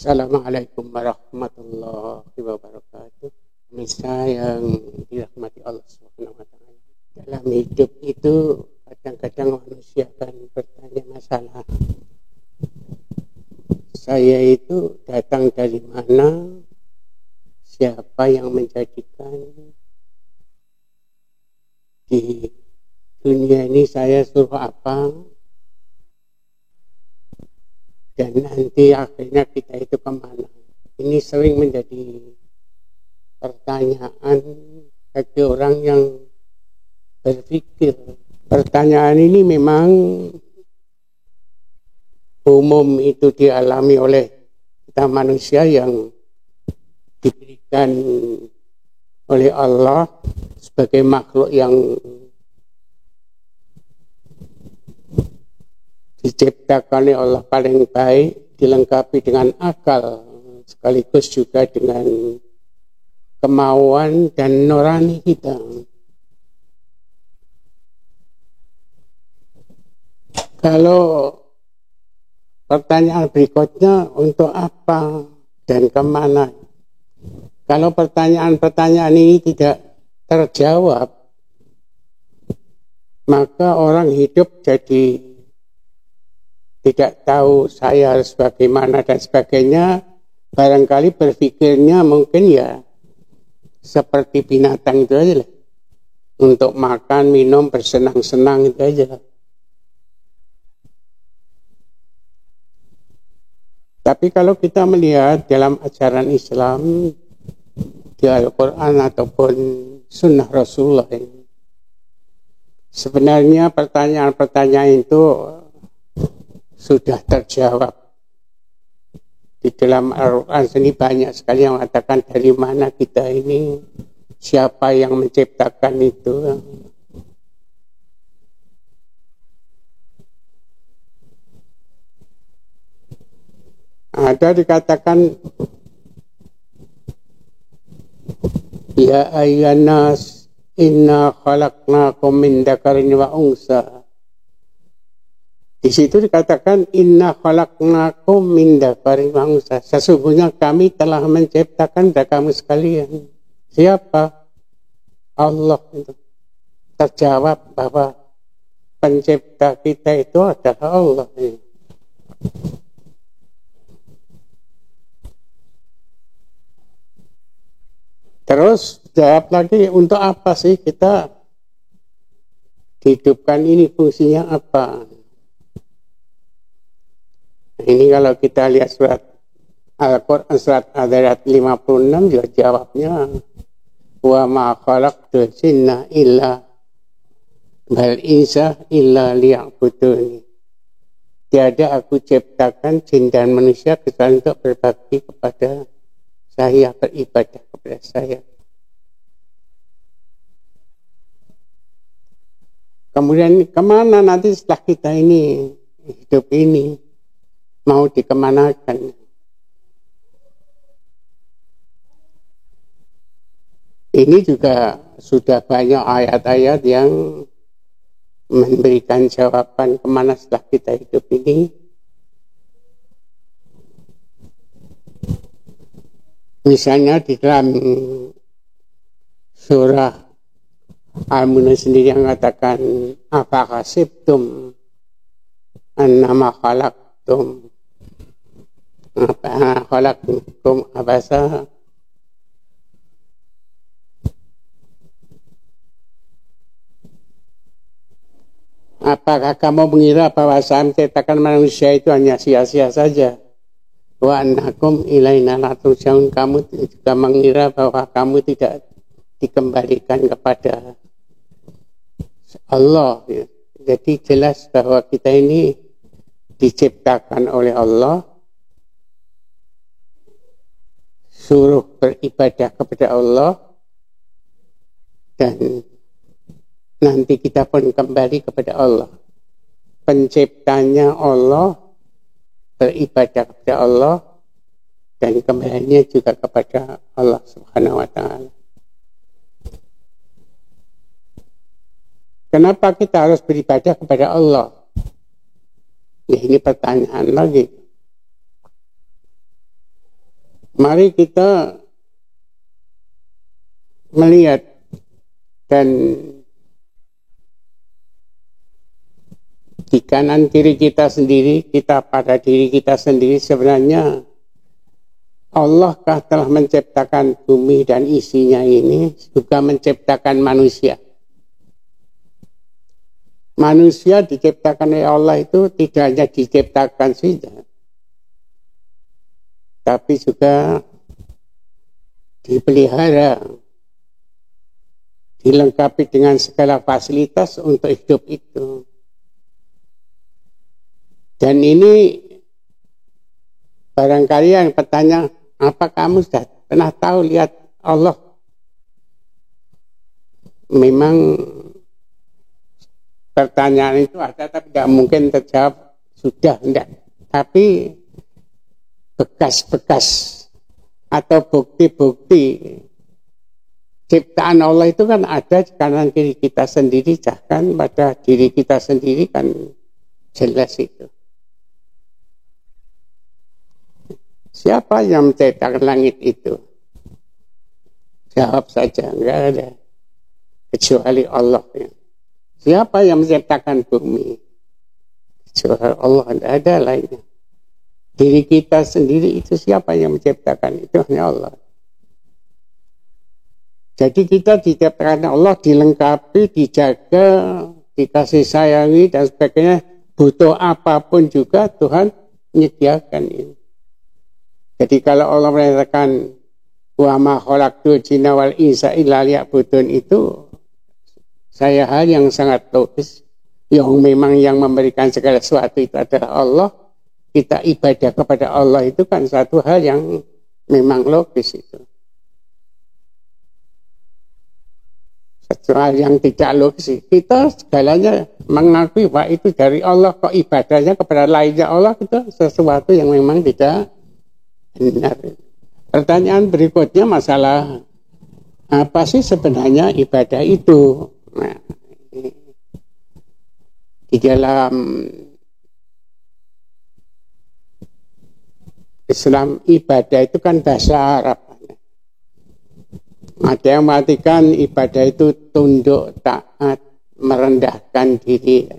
Assalamualaikum warahmatullahi wabarakatuh. Pemirsa yang dirahmati Allah Subhanahu wa taala. Dalam hidup itu kadang-kadang manusia akan bertanya masalah. Saya itu datang dari mana? Siapa yang menjadikan di dunia ini saya suruh apa? Dan nanti akhirnya kita itu kemana? Ini sering menjadi pertanyaan bagi orang yang berpikir. Pertanyaan ini memang umum itu dialami oleh kita manusia yang diberikan oleh Allah sebagai makhluk yang diciptakan oleh Allah paling baik, dilengkapi dengan akal, sekaligus juga dengan kemauan dan nurani kita. Kalau pertanyaan berikutnya, untuk apa dan kemana? Kalau pertanyaan-pertanyaan ini tidak terjawab, maka orang hidup jadi tidak tahu saya harus bagaimana dan sebagainya. Barangkali berpikirnya mungkin ya seperti binatang itu aja lah. Untuk makan, minum, bersenang-senang itu aja lah. Tapi kalau kita melihat dalam ajaran Islam di Al-Quran ataupun Sunnah Rasulullah ini, sebenarnya pertanyaan-pertanyaan itu sudah terjawab. Di dalam Al-Quran sendiri banyak sekali yang mengatakan dari mana kita ini, siapa yang menciptakan itu. Ada dikatakan, ya ayyuhannas inna khalaqnakum min dzakarin wa unsa. Di situ dikatakan inna khalaqnakum min dzakarin wa unsa. Sesungguhnya kami telah menciptakan dari kamu sekalian. Siapa? Allah itu. Terjawab bahwa pencipta kita itu adalah Allah. Terus jawab lagi, untuk apa sih kita dihidupkan ini, fungsinya apa? Ini kalau kita lihat surat Al-Quran surat Al-Zariyat 56 juga jawabnya, wa ma khalaqtul jinna illa wal insa illa liya'buduni. Tiada aku ciptakan jin dan manusia kecuali untuk berbakti kepada saya, beribadah kepada saya. Kemudian kemana nanti setelah kita ini hidup ini? Mau dikemanakan? Ini juga sudah banyak ayat-ayat yang memberikan jawaban kemana setelah kita hidup ini. Misalnya di dalam surah Al-Mulk sendiri yang mengatakan, apa kasibtum annama khalaqtum abasa. Apakah kamu mengira bahwa saya menciptakan manusia itu hanya sia-sia saja? Wa annakum ilaina la turja'un. Kamu juga mengira bahwa kamu tidak dikembalikan kepada Allah. Jadi jelas bahwa kita ini diciptakan oleh Allah, suruh beribadah kepada Allah, dan nanti kita pun kembali kepada Allah. Penciptanya Allah, beribadah kepada Allah, dan kembalinya juga kepada Allah Subhanahu wa taala. Kenapa kita harus beribadah kepada Allah? Ya, ini pertanyaan lagi. Mari kita melihat dan di kanan kiri kita sendiri, kita pada diri kita sendiri sebenarnya Allahkah telah menciptakan bumi dan isinya ini, juga menciptakan manusia. Manusia diciptakan oleh Allah itu tidak hanya diciptakan saja, tapi juga dipelihara, dilengkapi dengan segala fasilitas untuk hidup itu. Dan ini barangkali yang bertanya, apa kamu sudah pernah tahu lihat Allah? Memang pertanyaan itu ada, tapi tidak mungkin terjawab sudah, tidak. Tapi bekas-bekas atau bukti-bukti ciptaan Allah itu kan ada di kanan kiri kita sendiri, bahkan pada diri kita sendiri kan jelas itu. Siapa yang menciptakan langit itu? Jawab saja, enggak ada. Kecuali Allah. Siapa yang menciptakan bumi? Kecuali Allah, enggak ada lainnya. Diri kita sendiri itu siapa yang menciptakan? Itu hanya Allah. Jadi kita diciptakan Allah, dilengkapi, dijaga, dikasih sayangi dan sebagainya. Butuh apapun juga Tuhan menyediakan ini. Jadi kalau Allah menyatakan wa ma khalaqtul jinna wal insa illa liya'budun, itu saya hal yang sangat logis. Yang memang yang memberikan segala sesuatu itu adalah Allah. Kita ibadah kepada Allah itu kan satu hal yang memang logis itu. Satu hal yang tidak logis. Kita segalanya mengakui bahwa itu dari Allah, kok ibadahnya kepada lainnya Allah itu sesuatu yang memang tidak benar. Pertanyaan berikutnya masalah apa sih sebenarnya ibadah itu? Nah, di dalam Islam ibadah itu kan bahasa Arab. Ada yang mengartikan ibadah itu tunduk, taat, merendahkan diri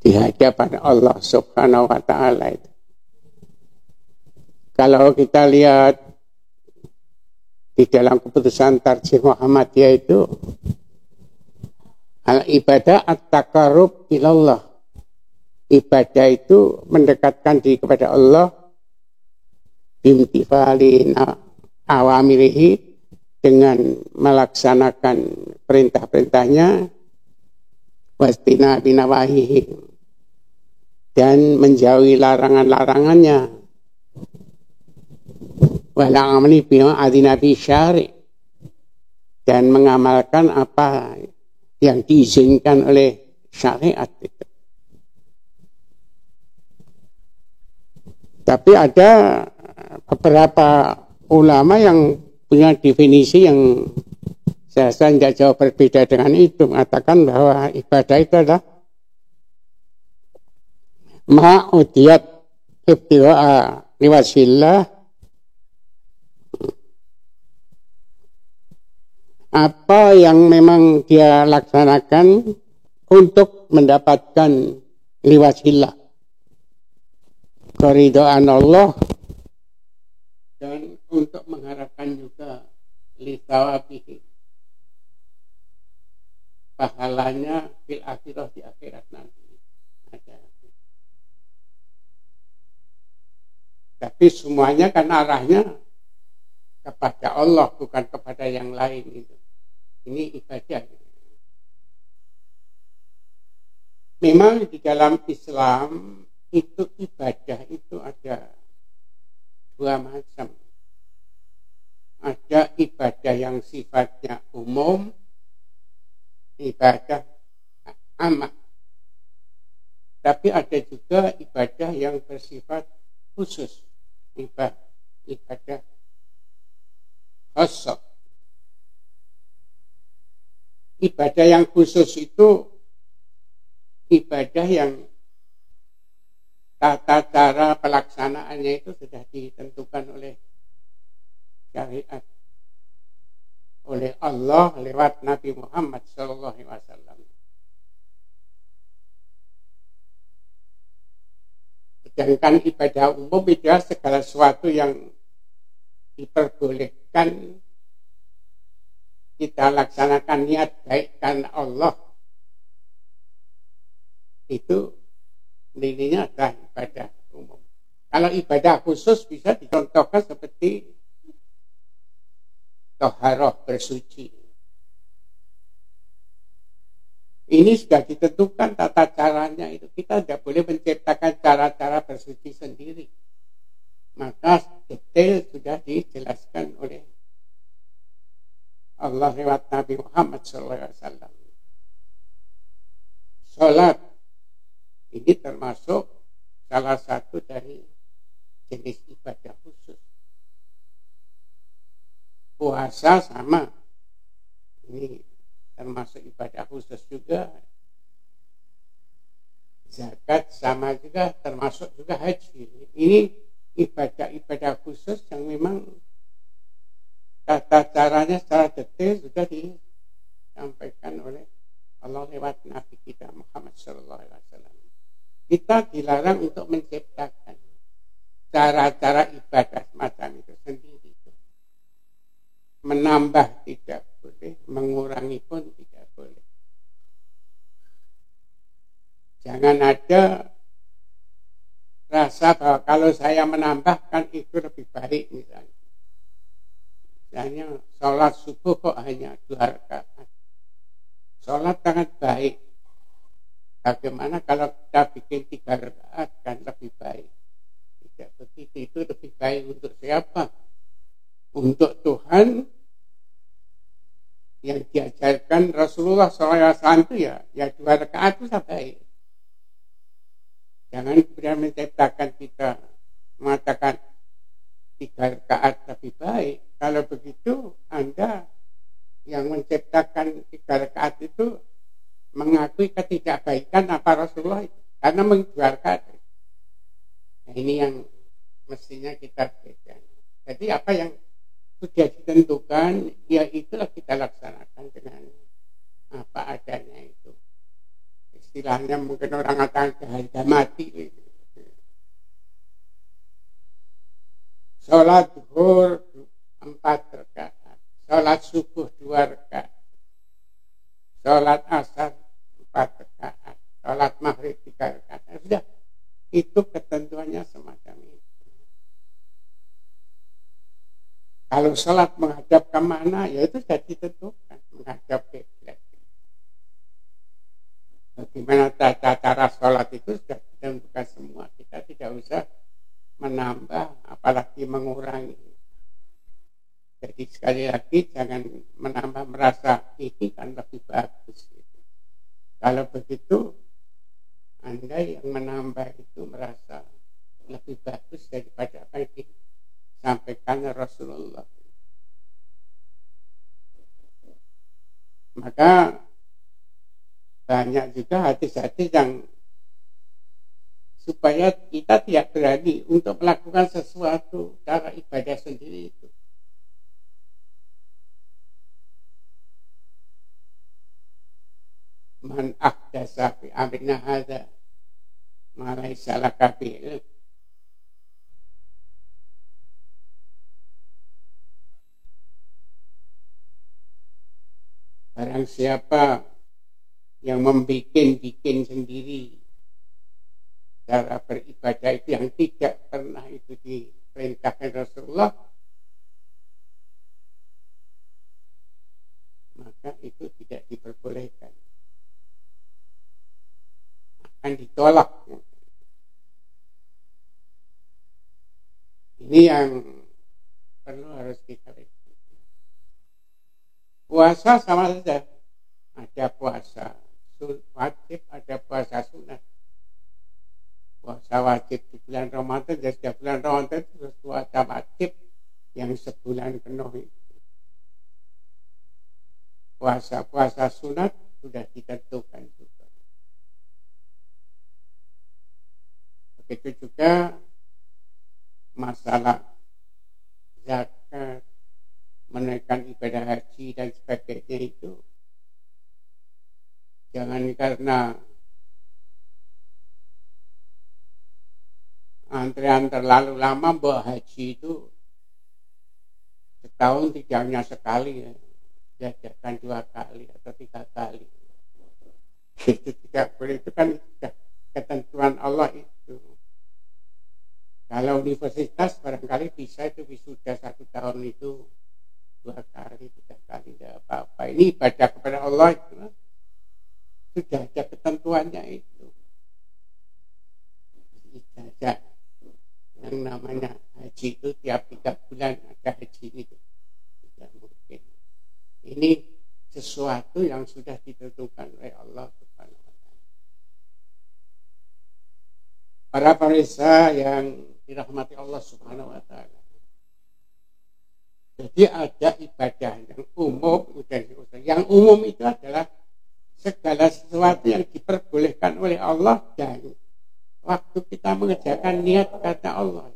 di hadapan Allah Subhanahu wa ta'ala itu. Kalau kita lihat di dalam keputusan Tarjih Muhammadiyah itu, al-ibadah at-taqarrub ilallah. Ibadah itu mendekatkan diri kepada Allah bimtifali awamirihi, dengan melaksanakan perintah-perintahnya, wastina binawahihi, dan menjauhi larangan-larangannya, wala'amali bima adinabi syari, dan mengamalkan apa yang diizinkan oleh syariat itu. Tapi ada beberapa ulama yang punya definisi yang saya rasa tidak jauh berbeda dengan itu, mengatakan bahwa ibadah itu adalah ma'udiyat ibtida'a liwajhillah, apa yang memang dia laksanakan untuk mendapatkan liwajhillah, keridhaan Allah, dan untuk mengharapkan juga lithawabihi, pahalanya fil akhirah, di akhirat nanti ada. Tapi semuanya kan arahnya kepada Allah, bukan kepada yang lain itu. Ini ibadah. Memang di dalam Islam itu ibadah itu ada dua macam. Ada ibadah yang sifatnya umum, ibadah amah. Tapi ada juga ibadah yang bersifat khusus, ibadah khusus. Ibadah yang khusus itu ibadah yang tata cara pelaksanaannya itu sudah ditentukan oleh syariat, oleh Allah lewat Nabi Muhammad SAW. Sedangkan ibadah umum itu segala sesuatu yang diperbolehkan kita laksanakan niat baik karena Allah, itu nilainya adalah ibadah umum. Kalau ibadah khusus bisa dicontohkan seperti toharoh, bersuci. Ini sudah ditentukan tata caranya itu. Kita tidak boleh menciptakan cara-cara bersuci sendiri. Maka detail sudah dijelaskan oleh Allah lewat Nabi Muhammad SAW. Salat ini termasuk salah satu dari jenis ibadah khusus. Puasa sama, ini termasuk ibadah khusus juga. Zakat sama juga, termasuk juga haji. Ini ibadah-ibadah khusus yang memang tata caranya secara detail sudah disampaikan oleh Allah lewat Nabi kita Muhammad SAW. Kita dilarang untuk menciptakan cara-cara ibadah semacam itu sendiri. Menambah tidak boleh, mengurangi pun tidak boleh. Jangan ada rasa bahwa kalau saya menambahkan itu lebih baik misalnya. Misalnya sholat subuh kok hanya 2 rakaat. Sholat sangat baik. Bagaimana kalau kita bikin 3 rakaat kan lebih baik? Tidak begitu, itu lebih baik untuk siapa? Untuk Tuhan yang diajarkan Rasulullah SAW itu ya 2 rakaat itu sudah baik. Jangan kemudian menciptakan kita mengatakan 3 rakaat lebih baik. Kalau begitu Anda yang menciptakan 3 rakaat itu mengakui ketidakbaikan apa Rasulullah itu, karena mengeluarkan. Nah, ini yang mestinya kita berikan. Jadi apa yang sudah ditentukan, ya itulah kita laksanakan dengan apa adanya itu. Istilahnya mungkin orang katakan harga mati. Sholat zuhur 4 rakaat, sholat subuh 2 rakaat, sholat asar 4 rakaat, sholat maghrib 3 rakaat. Sudah, itu ketentuannya semacam itu. Kalau sholat menghadap kemana, ya itu sudah ditentukan, menghadap kiblat. Bagaimana cara sholat itu sudah ditentukan semua. Kita tidak usah menambah, apalagi mengurangi. Jadi sekali lagi jangan menambah merasa ini kan lebih bagus. Kalau begitu Anda yang menambah itu merasa lebih bagus daripada apa yang disampaikan Rasulullah. Maka banyak juga hadis-hadis yang supaya kita tidak berani untuk melakukan sesuatu cara ibadah sendiri itu. Man ahdasa fi amrina hadza ma laysa laka bihi. Barang siapa yang bikin sendiri cara beribadah itu yang tidak pernah itu diperintahkan Rasulullah, maka itu tidak diperbolehkan, akan ditolak. Ini yang perlu harus kita lihat. Puasa sama saja, ada puasa wajib, ada puasa sunat. Puasa wajib di bulan Ramadan, dan setiap bulan Ramadan itu puasa wajib yang sebulan penuh itu. Puasa sunat sudah ditentukan juga. Begitu juga masalah zakat, menaikkan ibadah haji dan sebagainya itu jangan karena antrean terlalu lama bahwa haji itu setahun tidak hanya sekali ya, diadakan 2 kali atau 3 kali. Itu tidak boleh, itu kan ketentuan Allah itu. Kalau universitas barangkali bisa itu wisuda 1 tahun itu 2 kali, 3 kali, tidak apa-apa. Ini ibadah kepada Allah itu sudah ada ketentuannya itu. Ijazah yang namanya haji itu tiap 3 bulan ada haji itu tidak mungkin. Ini sesuatu yang sudah ditentukan oleh Allah Subhanahu wa Ta'ala. Para pemirsa yang dirahmati Allah Subhanahu wa Ta'ala, jadi ada ibadah yang umum dan yang umum itu adalah segala sesuatu yang diperbolehkan oleh Allah dan waktu kita mengerjakan niat kata Allah.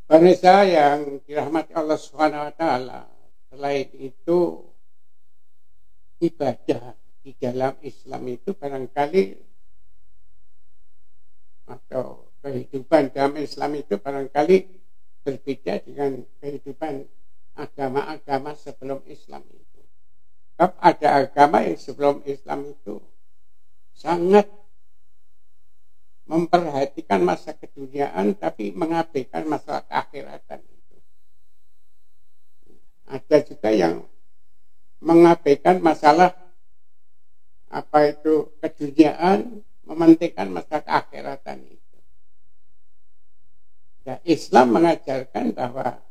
Pemirsa yang dirahmati Allah Subhanahu wa Ta'ala, selain itu ibadah di dalam Islam itu barangkali atau kehidupan dalam Islam itu barangkali berbeda dengan kehidupan agama-agama sebelum Islam itu. Sebab ada agama yang sebelum Islam itu sangat memperhatikan masa keduniaan tapi mengabaikan masalah keakhiratan itu. Ada juga yang mengabaikan masalah keduniaan, mementingkan masalah keakhiratan itu. Ya, Islam mengajarkan bahwa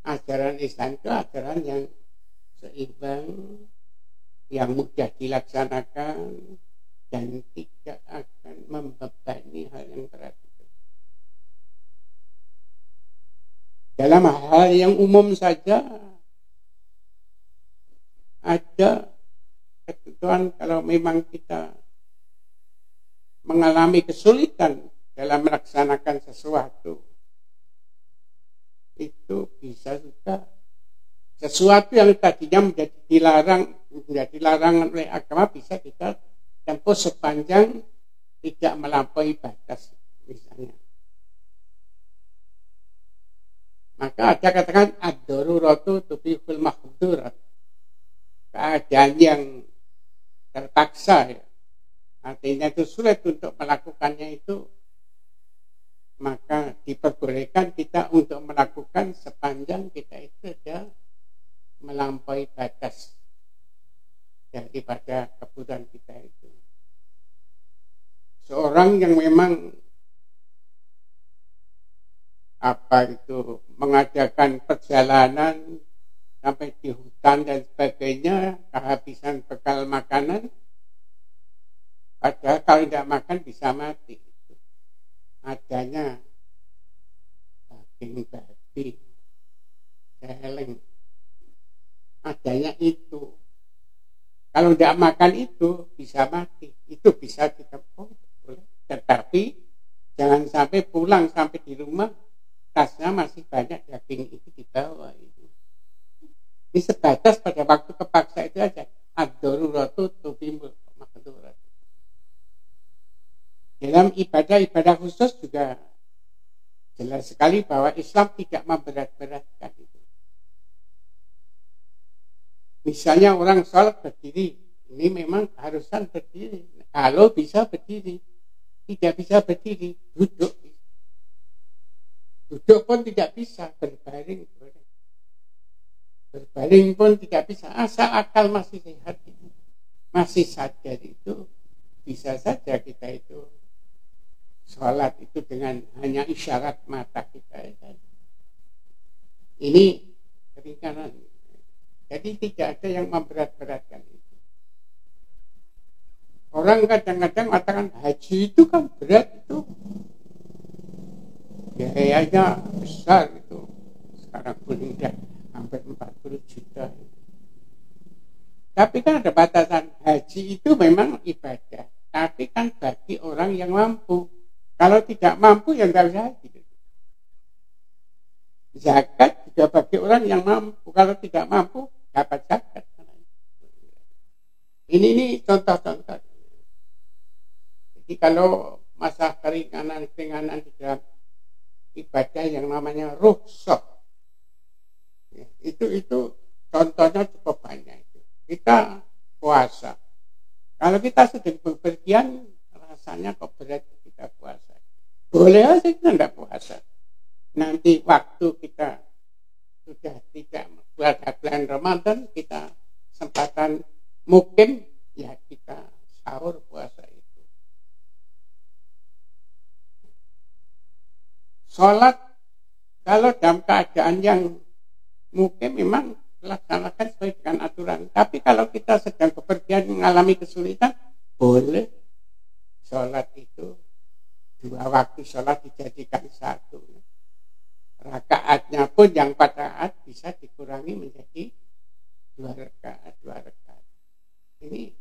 ajaran Islam itu ajaran yang seimbang, yang mudah dilaksanakan dan tidak akan membebani hal yang berat itu. Dalam hal yang umum saja ada ketentuan kalau memang kita mengalami kesulitan dalam melaksanakan sesuatu, itu bisa juga sesuatu yang tadinya menjadi larangan oleh agama bisa kita tempuh sepanjang tidak melampaui batas misalnya. Maka ada katakan ad-daruratu tubihul mahdurat. Keadaan yang terpaksa ya. Artinya itu sulit untuk melakukannya itu, maka diperbolehkan kita untuk melakukan sepanjang kita itu sudah melampaui batas daripada kebutuhan kita itu. Seorang yang memang mengadakan perjalanan sampai di hutan dan sebagainya, kehabisan bekal makanan, padahal kalau tidak makan bisa mati. Adanya daging babi, celeng, adanya itu. Kalau tidak makan itu bisa mati, itu bisa ditempuh. Tetapi jangan sampai pulang sampai di rumah tasnya masih banyak daging itu di bawah itu. Ini sebatas pada waktu kepaksa itu aja. Ad-daruratu tubihul mahdurat. Dalam ibadah-ibadah khusus juga jelas sekali bahwa Islam tidak memberat-beratkan itu. Misalnya orang sholat berdiri, ini memang keharusan berdiri. Kalau bisa berdiri, tidak bisa berdiri, duduk. Duduk pun tidak bisa, berbaring. Berbaring pun tidak bisa, asal akal masih sehat itu, masih sadar itu, bisa saja kita itu sholat itu dengan hanya isyarat mata kita. Ini keringanan. Jadi tidak ada yang memberat-beratkan itu. Orang kadang-kadang mengatakan haji itu kan berat itu. Biayanya besar itu. Sekarang pun sudah hampir 40 juta. Tapi kan ada batasan. Haji itu memang ibadah. Tapi kan bagi orang yang mampu. Kalau tidak mampu ya nggak usah haji. Zakat juga bagi orang yang mampu. Kalau tidak mampu dapat zakat. Ini contoh-contoh. Jadi kalau masa keringanan di dalam ibadah yang namanya rukhsah, ya, itu contohnya cukup banyak. Kita puasa. Kalau kita sedang bepergian, rasanya kok berat kita puasa. Boleh aja kita tidak puasa. Nanti waktu kita sudah tidak bulan Ramadan, kita kesempatan mungkin ya kita sahur puasa itu. Sholat kalau dalam keadaan yang mungkin memang laksanakan sesuai dengan aturan. Tapi kalau kita sedang bepergian mengalami kesulitan, boleh sholat itu 2 waktu sholat dijadikan 1. Rakaatnya pun yang 4 rakaat bisa dikurangi menjadi 2 rakaat. Ini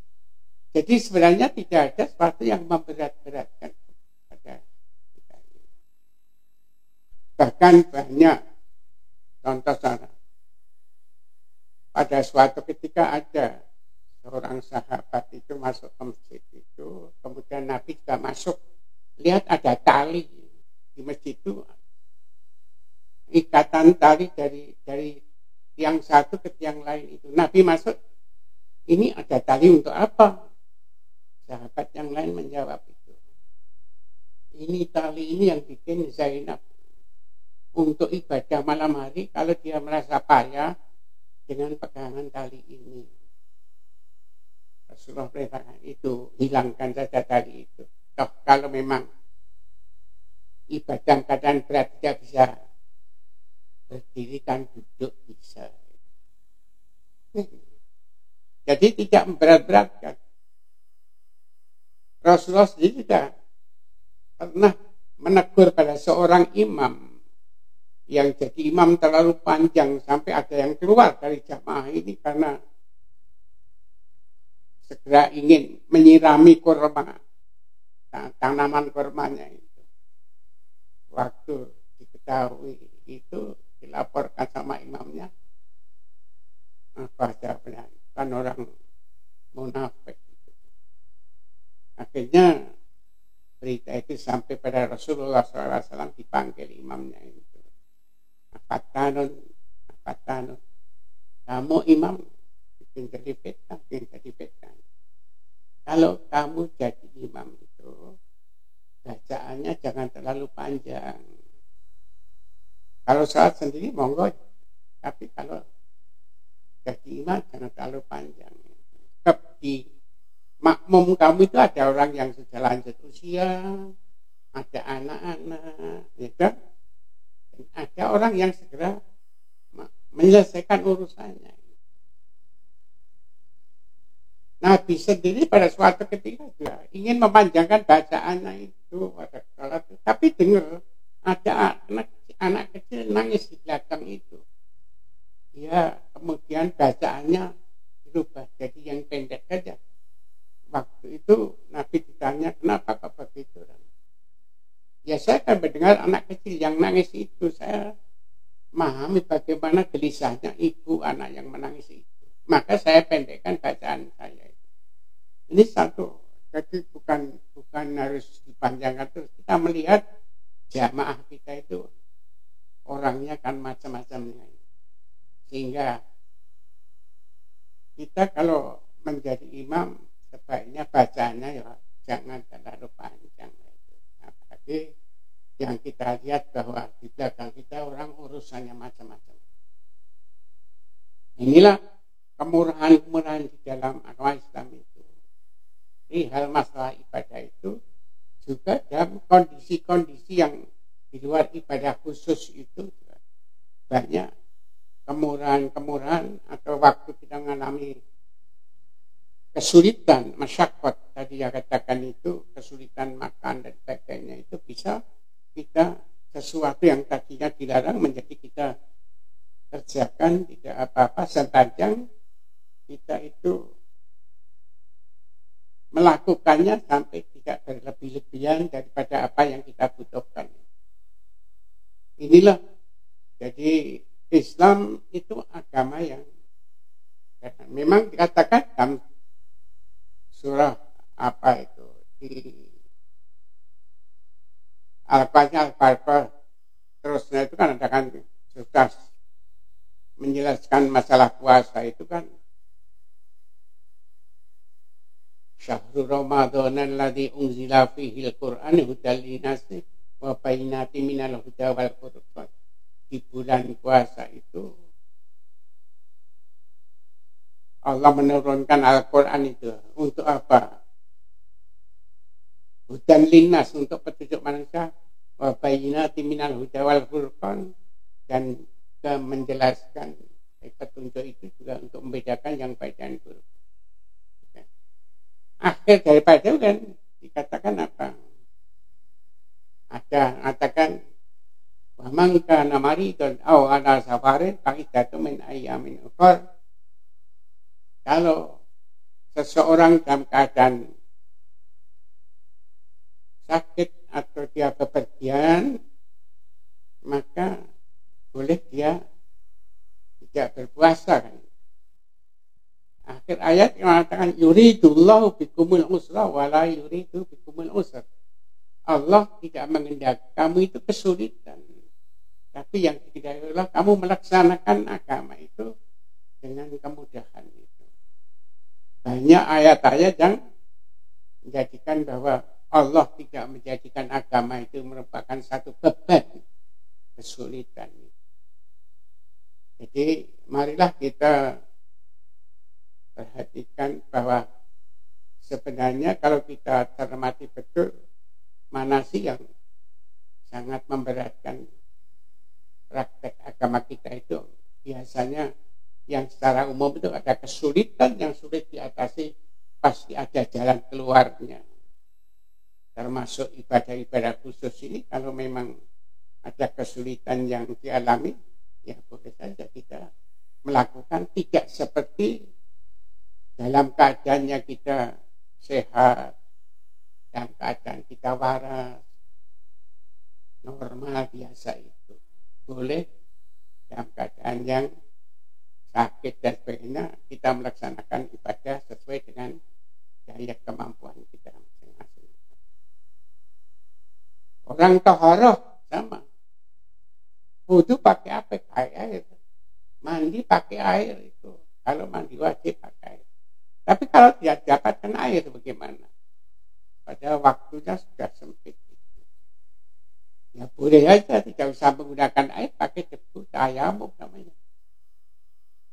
jadi sebenarnya tidak ada sesuatu yang memberat-beratkan pada kita ini. Bahkan banyak contoh sana. Pada suatu ketika ada seorang sahabat itu masuk ke masjid itu, kemudian Nabi juga masuk, lihat ada tali di masjid itu, ikatan tali dari tiang satu ke tiang lain itu. Nabi masuk, ini ada tali untuk apa? Sahabat yang lain menjawab itu, ini tali ini yang bikin Zainab untuk ibadah malam hari kalau dia merasa payah dengan pegangan tali ini. Rasulullah perintahkan itu, hilangkan saja tali itu. Toh kalau memang ibadah keadaan berat tidak bisa berdiri kan duduk bisa. Jadi tidak memberat-beratkan. Rasulullah sendiri tidak pernah menegur pada seorang imam yang jadi imam terlalu panjang sampai ada yang keluar dari jamaah ini karena segera ingin menyirami kurma, tanaman kurmanya itu. Waktu diketahui itu dilaporkan sama imamnya, apa jawabnya? Kan orang munafik. Akhirnya berita itu sampai pada Rasulullah SAW, dipanggil imamnya itu. Afatanun, kamu imam bikin jadi fitnah. Kalau kamu jadi imam itu bacaannya jangan terlalu panjang. Kalau salat sendiri monggo, tapi kalau jadi imam jangan terlalu panjang. Sebab di makmum kamu itu ada orang yang sudah lanjut usia, ada anak-anak, ya kan? Ada orang yang segera menyelesaikan urusannya. Nabi sendiri pada suatu ketika juga ingin memanjangkan bacaannya itu pada salat, tapi dengar ada anak kecil nangis di belakang itu. Ya, kemudian bacaannya berubah jadi yang pendek saja. Waktu itu Nabi ditanya, kenapa kok begitu? Ya saya akan mendengar anak kecil yang nangis itu, saya memahami bagaimana gelisahnya ibu anak yang menangis itu. Maka saya pendekkan bacaan saya. Ini satu, jadi bukan harus dipanjangkan terus. Kita melihat jamaah kita itu orangnya kan macam-macam, sehingga kita kalau menjadi imam sebaiknya bacaannya ya jangan terlalu panjang. Apalagi yang kita lihat bahwa di belakang kita orang urusannya macam-macam. Inilah kemurahan-kemurahan di dalam agama Islam itu. Di hal masalah ibadah itu juga dalam kondisi-kondisi yang di luar ibadah khusus itu banyak kemurahan-kemurahan atau waktu kita mengalami kesulitan, masyaqqat tadi ya katakan itu, kesulitan makan dan sebagainya, itu bisa kita sesuatu yang tadinya dilarang menjadi kita kerjakan, tidak apa-apa sepanjang kita itu melakukannya sampai tidak berlebih-lebihan daripada apa yang kita butuhkan. Inilah, jadi Islam itu agama yang memang dikatakan dalam surah apa itu di Al-Baqarah terusnya itu kan ada kan sudah menjelaskan masalah puasa itu kan Syahrul Ramadan alladzi unzila fihi al-Qur'an hudal linnasi wa bayyinatin minal huda wal furqan. Di bulan puasa itu Allah menurunkan Al-Qur'an itu untuk apa? Hudan linnas, untuk petunjuk manusia, wa bayyinatin minal huda wal furqan, dan menjelaskan petunjuk itu juga untuk membedakan yang baik dan buruk. Akhir daripada itu kan dikatakan apa? Ada katakan wa man kana maridan aw ala safarin fa iddatu min ayyamin ukhra. Kalau seseorang dalam keadaan sakit atau dia bepergian, maka boleh dia tidak berpuasa kan. Akhir ayat yang mengatakan yuridullahu bikumul usra wa la yuridu bikumul usra. Allah tidak mengendaki kamu itu kesulitan, tapi yang dikehendaki Allah kamu melaksanakan agama itu dengan kemudahan itu. Banyak ayat-ayat yang menjadikan bahwa Allah tidak menjadikan agama itu merupakan satu beban, kesulitan. Jadi marilah kita perhatikan bahwa sebenarnya kalau kita cermati betul, mana sih yang sangat memberatkan praktek agama kita itu. Biasanya yang secara umum itu ada kesulitan yang sulit diatasi, pasti ada jalan keluarnya. Termasuk ibadah-ibadah khusus ini, kalau memang ada kesulitan yang dialami, ya boleh saja kita melakukan, tidak seperti dalam keadaannya kita sehat, dalam keadaan kita waras, normal, biasa itu. Boleh dalam keadaan yang sakit dan sebagainya, kita melaksanakan ibadah sesuai dengan daya kemampuan kita masing-masing. Orang taharah sama. Wudu pakai apa? Pakai air. Mandi pakai air itu. Kalau mandi wajib pakai air. Tapi kalau tidak dapatkan air bagaimana? Pada waktunya sudah sempit. Ya boleh aja, tidak usah menggunakan air, pakai debu, tayamum namanya.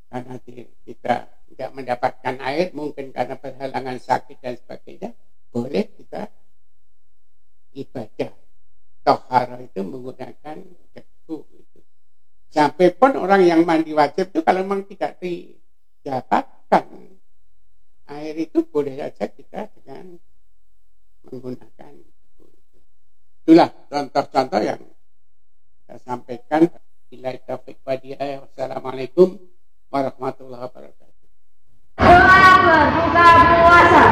Karena kita tidak mendapatkan air, mungkin karena perhalangan sakit dan sebagainya, boleh kita ibadah tohara itu menggunakan debu. Itu. Sampai pun orang yang mandi wajib itu kalau memang tidak didapatkan air itu, boleh saja kita dengan menggunakan debu. Itulah contoh-contoh yang saya sampaikan. Billahi taufiq wal hidayah. Wassalamualaikum warahmatullahi wabarakatuh. Doa berbuka puasa.